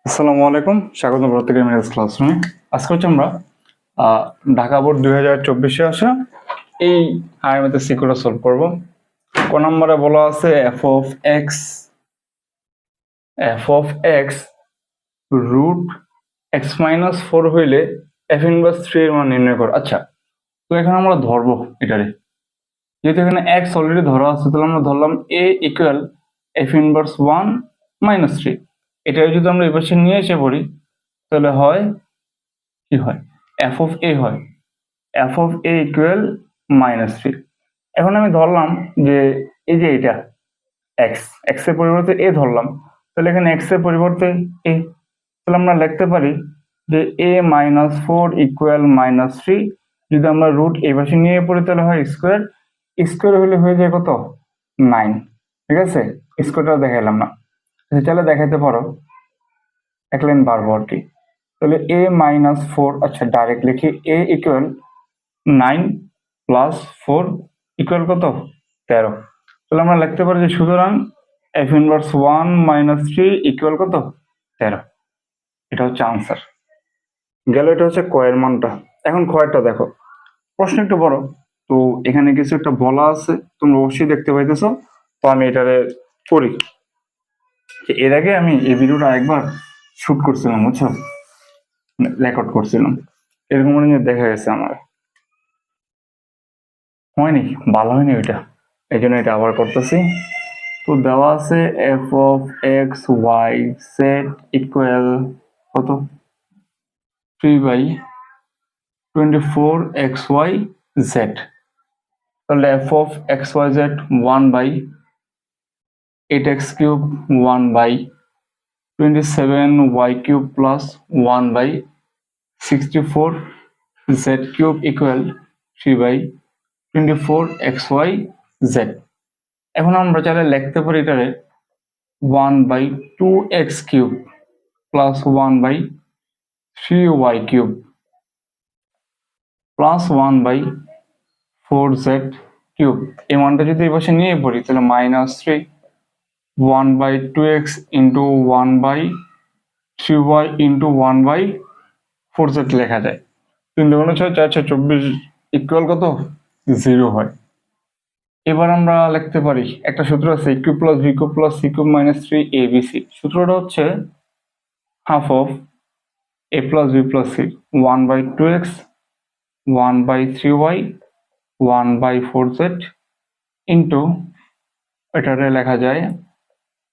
আসসালামু আলাইকুম, স্বাগত প্রত্যেকের মিরাজ ক্লাসরুমে। আজকে হচ্ছে আমরা ঢাকা বোর্ড 2024-এ আসা এই হায়ার ম্যাথের সিকিউরটা সলভ করব। ক নম্বরে বলা আছে f of x root x minus 4 হইলে f ইনভার্স 3 এর মান নির্ণয় কর। আচ্ছা, তো এখানে আমরা ধরবো এটারে, যেহেতু এখানে x অলরেডি ধরা আছে, তাহলে আমরা ধরলাম a equal f inverse 1 minus 3। এটা যদি আমরা এই পাশে নিয়ে এসে পড়ি তাহলে হয় কি হয়, f of a হয় f of a equal minus 3। এখন আমি ধরলাম যে এই যে এটা x x এর পরিবর্তে a ধরলাম, তাহলে এখানে x এর পরিবর্তে a, তাহলে আমরা লিখতে পারি যে a মাইনাস 4 ইকুয়াল মাইনাস 3। যদি আমরা রুট এই পাশে নিয়ে পড়ি তাহলে হয় স্কোয়ার, স্কোয়ার হলে হয়ে যায় কত, 9। ঠিক আছে, স্কোয়ারটা দেখাইলাম না, তাহলে দেখাইতে পারো, এক লাইন বারবো আর কি। তাহলে a মাইনাস 4, আচ্ছা ডাইরেক্ট লিখি, a ইকুয়াল 9 প্লাস 4 ইকুয়াল কত, 13। তাহলে আমরা লিখতে পারি যে সুতরাং f ইনভার্স 1 মাইনাস 3 ইকুয়াল কত, 13। এটা হচ্ছে আনসার গেল। এটা হচ্ছে কয়ের মানটা। এখন কয়েরটা দেখো, প্রশ্ন একটু বড়, তো এখানে কিছু একটা বলা আছে, তোমরা অবশ্যই দেখতে পাইতেছো। তো আমি এটারে করি। এর আগে আমি এই ভিডিওটা একবার শুট করছিলাম, বুঝছো, রেকর্ড করছিলাম, এরকম মনে দেখা গেছে আমার, হয়নি, ভালো হয়নি ওইটা, এই জন্য এটা আবার করতেছি। তো দেওয়া আছে f of x y z equal কত, 3/24 xy z। তাহলে f of x y z 1/8x cube 1/27y cube plus 1/64 z cube equal 3/24 xy z। এখন আমরা চাইলে লিখতে পারি এটারে 1/2x cube plus 1/3y cube plus 1/4z cube. এই মানটা যদি এই পাশে নিয়ে পড়ি তাহলে minus 3, 1/2x into 1/3y into 1/4z লেখা যায়। 3 2 6 4 6 24 ইকুয়াল কত, 0 হয়। এবার আমরা লিখতে পারি, একটা সূত্র আছে a cube plus b cube plus c cube minus 3abc। সূত্রটা হচ্ছে half of a plus b plus c 1/2x 1/3y 1/4z into এটারে লেখা যায়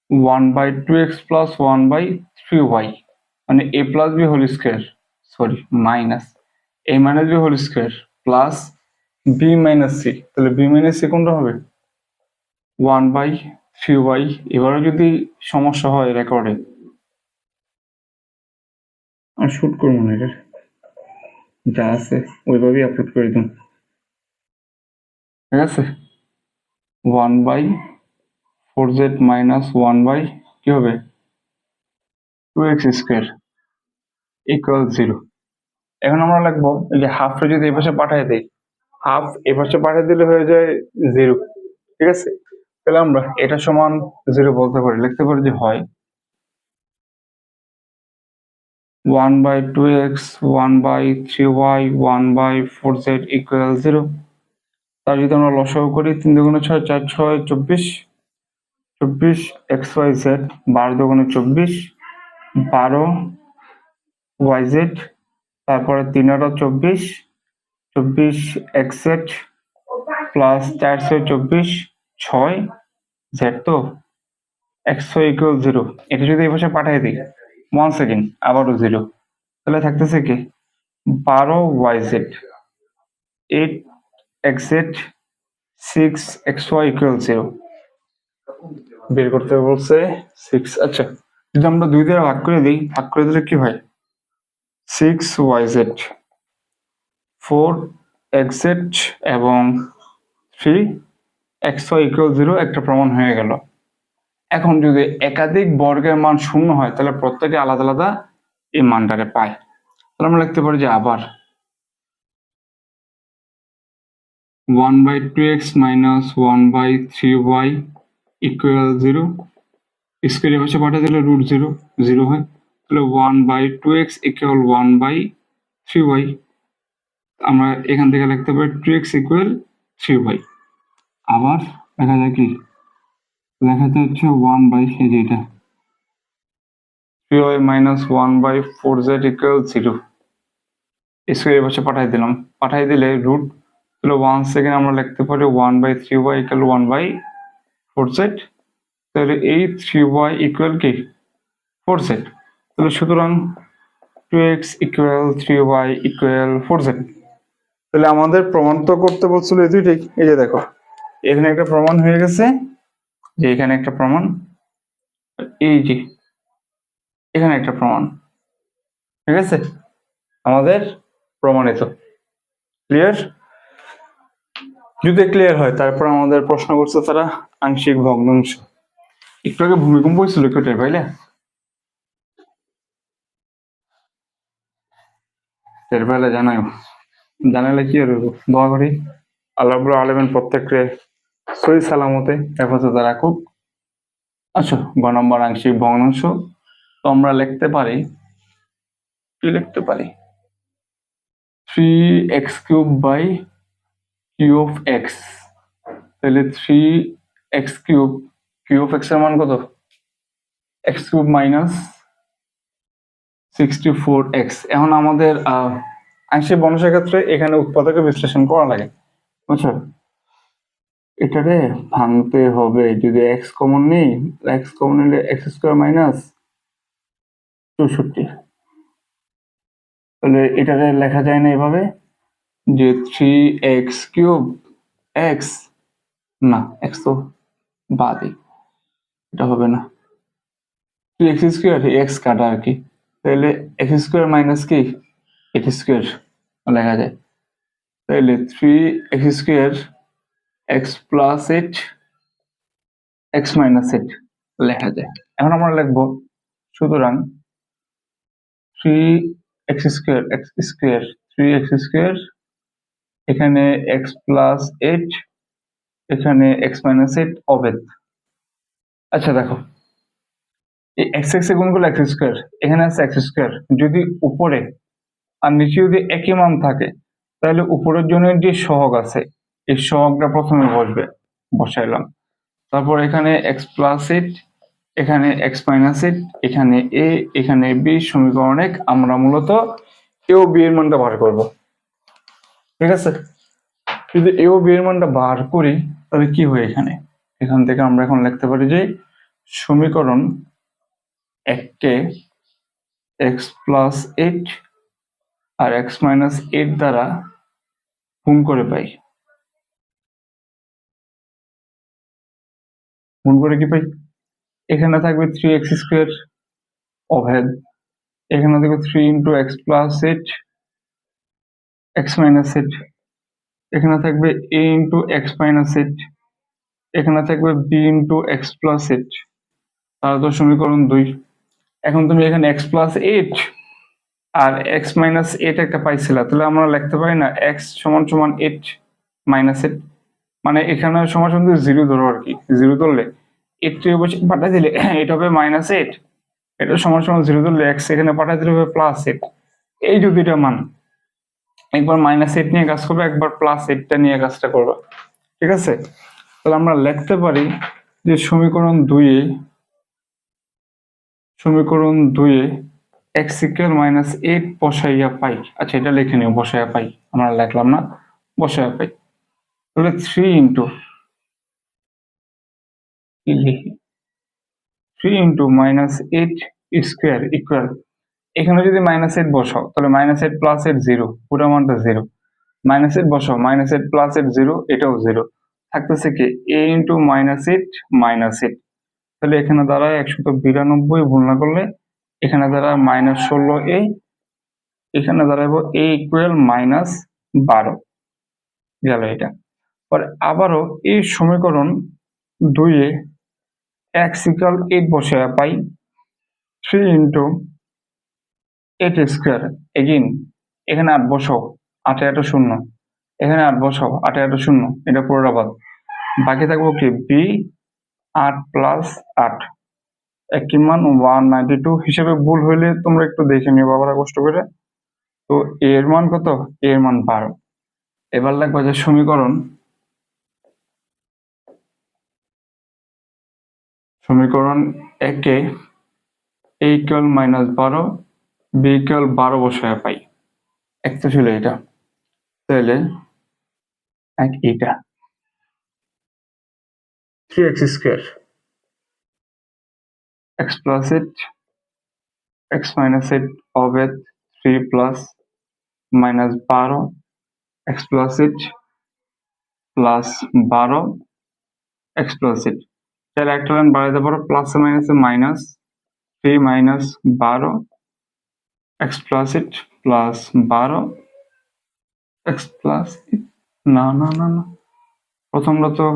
1/2x প্লাস 1/3y, মানে a plus b whole square, sorry minus a minus b whole square plus b minus c। তাহলে b minus c কোনটা হবে, 1/3y। এবারে যদি সমস্যা হয় রেকর্ডে, আর শুট করবো না, এটা যা আছে ওইভাবেই আপলোড করে দিন, ঠিক আছে। 1/4z মাইনাস 1 কি হবে 2x স্কোয়ার ইকুয়াল 0। এখন আমরা লিখবো এই যে হাফটা যদি এই পাশে পাঠিয়ে দেই, হাফ এই পাশে পাঠিয়ে দিলে হয়ে যায় 0, ঠিক আছে। তাহলে আমরা এটা সমান 0 বলতে পারি, লিখতে পারি যে হয় 1/2x 1/3y 1/4z ইকুয়াল 0। তার যদি আমরা লসাগু করি, 3 2 6 4 6 24 24 xyz 12 2 24 12 yz, তারপরে 3 8 24 24 xz প্লাস 4 6 24 6 z। তো xy ইকুয়াল 0, এটা যদি এই পাশে পাঠিয়ে দিই 1 সেকেন্ড আবারও 0, তাহলে থাকতেছে কি 12 yz 8 xz 6 xy ইকুয়াল 0 বের করতে বলছে 6। আচ্ছা, যদি আমরা 2 দ্বারা ভাগ করে দিই, ভাগ করে দিলে কি হয় 6yz 4xz এবং 3xy ইকুয়াল 0 একটা প্রমাণ হয়ে গেল। এখন যদি একাধিক বর্গের মান শূন্য হয় তাহলে প্রত্যেকে আলাদা আলাদা এই মানটাকে পায়। তাহলে আমরা লিখতে পারি যে আবার 1/2x মাইনাস 1/3y ইকুয়াল 0, স্কোয়ারের পাশে পাঠিয়ে দিলে √0 0 হয়। তাহলে 1/2x ইকুয়াল 1/3y। আমরা এখান থেকে লিখতে পারি 2x ইকুয়াল 3y। আবার দেখা যায় কি লেখাতে হচ্ছে 1/এটা 3y minus 1/4z equal 0। Square পাশে পাঠাই দিলাম, পাঠাই দিলে রুট তাহলে 1 সেকেন্ড আমরা লিখতে পারি 1/3y ইকুয়াল 1/4z। তাহলে এই 3y ইকুয়াল কি 4z। তাহলে সুতরাং 2x equal 3y equal 4z। তাহলে আমাদের প্রমাণ তো করতে বলছিল এই দুইটাই। এই যে দেখো এখানে একটা প্রমাণ হয়ে গেছে, যে এখানে একটা প্রমাণ, এই যে এখানে একটা প্রমাণ। ঠিক আছে, আমাদের প্রমাণিত। ক্লিয়ার? যদি ক্লিয়ার হয় তারপর আমাদের প্রশ্ন করছে তারা আংশিক ভগ্নাংশ। একটু আগে ভূমিকম্প হয়েছিল কেটে পাইলে টের পাইলে জানাইলে কি হবে, দোয়া করি আল্লাহ রাব্বুল আলামিন প্রত্যেককে সহি সালামতে হেফাজতে রাখুক। আচ্ছা, গ নম্বর আংশিক ভগ্নাংশ। তো আমরা লিখতে পারি, কি লিখতে পারি, 3x³/q(x). তাহলে 3x³ q(x) এর মান কত? x³ minus 64x। এখন আমাদের আংশিক ভগ্নাংশের ক্ষেত্রে এখানে উৎপাদকে বিশ্লেষণ করা লাগে, বুঝছো? এটারে ভাঙতে হবে, যদি x কমন নেই, x কমন নিলে x² মাইনাস 64। তাহলে এটারে লেখা যায় না এভাবে যে 3x³ x, না x তো বাদই, এটা হবে না। 3x² x কাটা আর কি, তাহলে x² মাইনাস কি x² লেখা যায়। তাহলে 3x² x plus 8 x minus 8 লেখা যায়। এখন আমরা লিখবো সুতরাং 3x² এখানে x প্লাস 8 এখানে x মাইনাস 8 অভেদ। আচ্ছা দেখো এই x এ গুণ করলে x², এখানে আছে x², যদি উপরে আর নিচে যদি একই মান থাকে তাহলে উপরের জন্য যে সহগ আছে এই সহগটা প্রথমে বসবে, বসাইলাম। তারপর এখানে x প্লাস 8 এখানে x মাইনাস 8 এখানে a এখানে b সমীকরণে আমরা মূলত a ও b এর মানটা বার করব। ঠিক আছে, যদি a ও b এর মানটা বার করি তাহলে কি হয়, এখান থেকে আমরা এখন লিখতে পারি যে সমীকরণ 1 কে x প্লাস 8 আর x মাইনাস 8 দ্বারা গুণ করে পাই। গুণ করে কি পাই, এখানে থাকবে 3x² অভেদ, এখানে থাকবে 3 × x প্লাস 8 x মাইনাস 8, এখানে থাকবে a × x মাইনাস 8, এখানে থাকবে b × x প্লাস 8। তাহলে তো সমীকরণ 2। এখন তুমি এখানে x প্লাস 8 আর x মাইনাস 8 একটা পাইছিলা, তাহলে আমরা লিখতে পারি না x সমান সমান 8 মাইনাস 8, মানে এখানে সমান সমান 0 ধরো আর কি। 0 ধরলে 8 কে বসে পাঠাই দিলে এটা হবে মাইনাস 8, এটা সমান সমান 0 ধরলে x এখানে পাঠাই দিলে হবে প্লাস 8। এই যে দুইটা মান, একবার মাইনাস 8 নিয়ে কাজ করবে, একবার প্লাস 8টা নিয়ে কাজটা করবে। ঠিক আছে, তাহলে আমরা লিখতে পারি যে সমীকরণ 2 এ x ইকুয়াল মাইনাস 8 বসাইয়া পাই। আচ্ছা এটা লিখে নিও, বসাইয়া পাই, আমরা লিখলাম না, বসাইয়া পাই। তাহলে 3 × মাইনাস 8 স্কোয়ার ইকুয়াল, এখানে যদি মাইনাস 8 বসাও তাহলে মাইনাস 8 প্লাস 8 0, পুরো মানটা 0। মাইনাস 8 বসাও, মাইনাস 8 প্লাস 8 0, এটাও 0। থাকতেছে কি a × মাইনাস 8 মাইনাস 8। তাহলে এখানে দাঁড়ায় 192 গুণ না করলে এখানে দাঁড়ায় মাইনাস 16a, এখানে দাঁড়াবো a ইকুয়াল মাইনাস 12 গেল এটা। পরে আবারও এই সমীকরণ 2 এ x ইকুয়াল 8 বসায় পাই 3 × 8² এগেইন, এখানে 8 বসাও, 8 এ 8 শূন্য, এখানে 8 বসাও, 8 এ 8 শূন্য, এটা পুরোটা বাদ। বাকি থাকবো কি b 8 প্লাস 8, একই মান 192 হিসেবে ভুল হইলে তোমরা একটু দেখে নিও বাবারা কষ্ট করে। তো এর মান কত? এর মান 12। এবার লাগবে যে সমীকরণ একে a ইকুয়াল -12 b ইকুয়াল 12 বসায় পাই। এক তো ছিল এটা, তাহলে এক এটা 3x square x plus 8 x minus 8 হবে 3 plus -12 x plus 8 plus 12 x plus 8। তাহলে একটা লাইন বাড়াইতে পারো, প্লাসে মাইনাসে minus 3 minus 12 x plus 8 plus 12 x plus 8। না না না না, প্রথমটা তো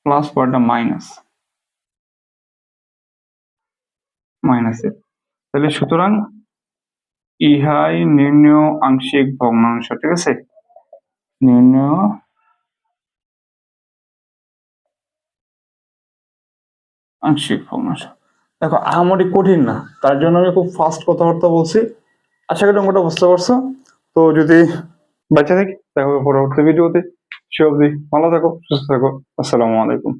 প্লাস, পরটা মাইনাস 8। তাহলে সুতরাং ইহাই নির্ণেয় আংশিক ভগ্নাংশ। ঠিক আছে, নির্ণেয় আংশিক ভগ্নাংশ। দেখো আহামরি কঠিন না, তার জন্য আমি খুব ফাস্ট কথাবার্তা বলছি। আশা করি অঙ্কটা বুঝতে পারছো। তো যদি বাচ্চা থাকি দেখা হবে পরবর্তী ভিডিওতে। সে অবধি ভালো থাকো, সুস্থ থাকো। আসসালামু আলাইকুম।